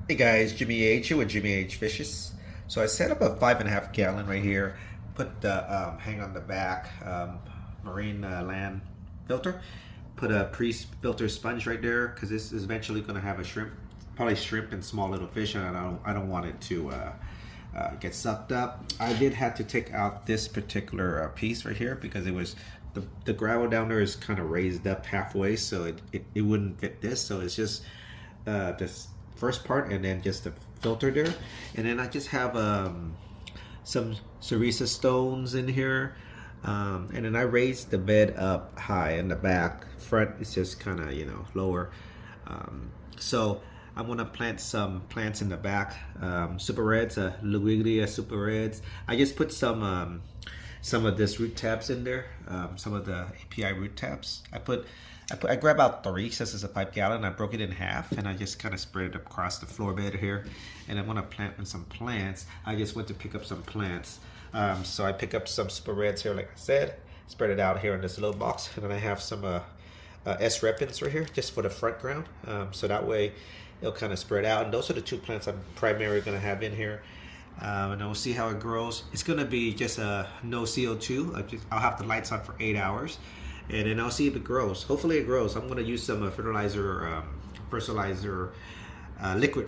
Hey guys, Jimmy H here with Jimmy H Fishes. So I set up a 5.5 gallon right here, put the hang on the back marine land filter, put a pre-filter sponge right there because this is eventually going to have a shrimp, probably shrimp and small little fish, and I don't want it to get sucked up. I did have to take out this particular piece right here because it was the gravel down there is kind of raised up halfway, so it wouldn't fit this. So it's just this first part and then just the filter there, and then I just have some Sarisa stones in here, and then I raised the bed up high in the back. Front is just kind of lower, so I'm gonna plant some plants in the back. Super Reds, Loelia Super Reds. I just put some of this root tabs in there, some of the API root tabs. I grabbed out 3 since it's a 5 gallon. I broke it in half and I just kind of spread it across the floor bed here. And I want to plant in some plants. I just went to pick up some plants. So I pick up some Super Reds here, like I said, spread it out here in this little box. And then I have some S. repens right here, just for the front ground. So that way it'll kind of spread out. And those are the 2 plants I'm primarily going to have in here. And we'll see how it grows. It's going to be just no CO2. I'll have the lights on for 8 hours. And then I'll see if it grows. Hopefully it grows. I'm going to use some liquid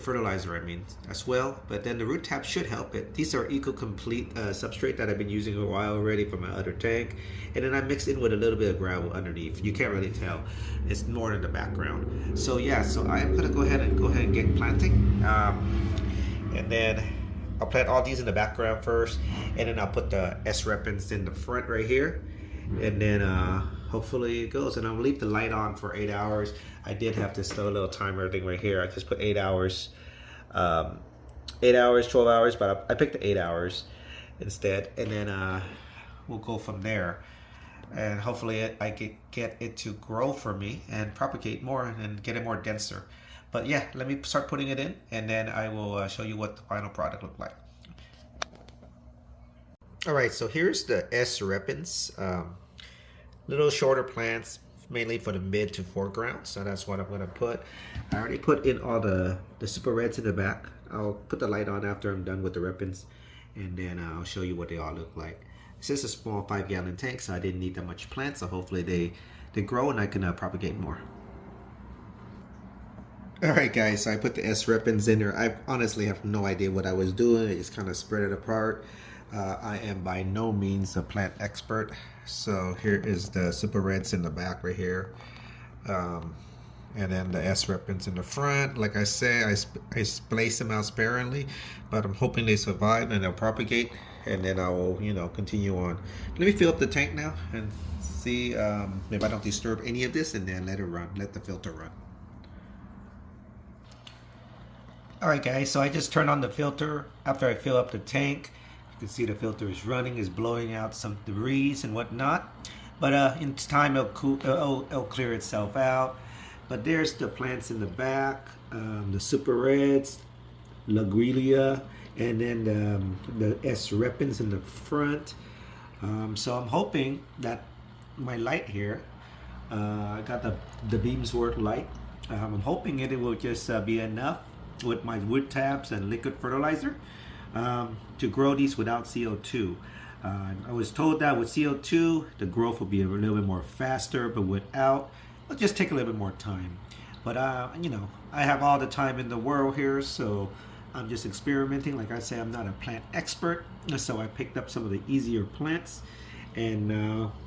fertilizer, I mean, as well. But then the root tab should help it. These are Eco-Complete substrate that I've been using a while already from my other tank. And then I mixed in with a little bit of gravel underneath. You can't really tell. It's more in the background. So yeah, so I am going to go ahead and get planting. And then I'll plant all these in the background first. And then I'll put the S. repens in the front right here. And then hopefully it goes, and I'll leave the light on for 8 hours. I did have this little timer thing right here. I just put 8 hours, 8 hours, 12 hours, but I picked the 8 hours instead, and then we'll go from there. And hopefully I can get it to grow for me and propagate more and get it more denser. But yeah, let me start putting it in, and then I will show you what the final product looked like. All right, so here's the S. repens. Little shorter plants, mainly for the mid to foreground. So that's what I'm going to put. I already put in all the Super Reds in the back. I'll put the light on after I'm done with the repens, and then I'll show you what they all look like. This is a small 5-gallon tank, so I didn't need that much plant. So hopefully they grow and I can propagate more. Alright guys, so I put the S. repens in there. I honestly have no idea what I was doing. I just kind of spread it apart. I am by no means a plant expert. So here is the Super Reds in the back right here. And then the S. repens in the front. Like I say, I place them out sparingly, but I'm hoping they survive and they'll propagate. And then I will, continue on. Let me fill up the tank now and see if I don't disturb any of this, and then let it run, let the filter run. Alright guys, so I just turned on the filter after I fill up the tank. You can see the filter is running, is blowing out some debris and whatnot. But in time it'll clear itself out. But there's the plants in the back, the Super Reds, Loelia, and then the S. repens in the front. So I'm hoping that my light here, I got the Beamsworth light. I'm hoping it will just be enough with my wood tabs and liquid fertilizer to grow these without CO2. I was told that with CO2 the growth will be a little bit more faster, but without it'll just take a little bit more time. But I have all the time in the world here, so I'm just experimenting. Like I say, I'm not a plant expert, so I picked up some of the easier plants, and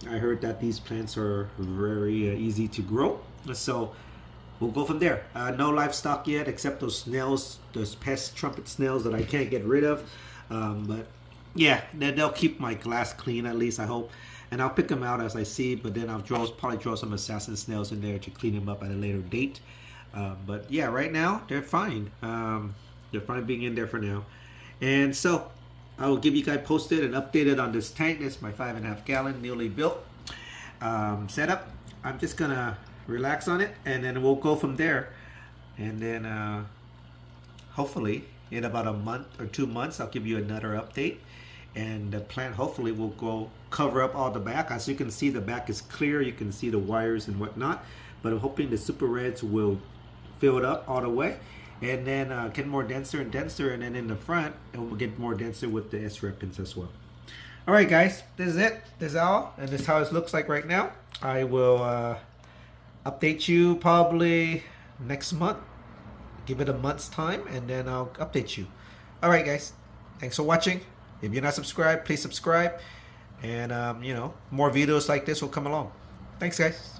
I heard that these plants are very easy to grow, so we'll go from there. No livestock yet, except those snails, those pest trumpet snails that I can't get rid of. But yeah, they'll keep my glass clean, at least I hope. And I'll pick them out as I see, but then I'll probably draw some assassin snails in there to clean them up at a later date. But yeah, right now they're fine. They're fine being in there for now. And so I will give you guys posted and updated on this tank. This is my 5.5 gallon newly built setup. I'm just gonna relax on it, and then we'll go from there. And then hopefully in about a month or 2 months I'll give you another update, and the plant hopefully will go cover up all the back. As you can see, the back is clear. You can see the wires and whatnot, but I'm hoping the Super Reds will fill it up all the way, and then get more denser and denser, and then in the front it will get more denser with the S-Reptins as well. All right, guys, this is it. This is all, and this is how it looks like right now. I will update you probably next month. Give it a month's time, and then I'll update you. All right, guys, thanks for watching. If you're not subscribed, please subscribe, and more videos like this will come along. Thanks, guys.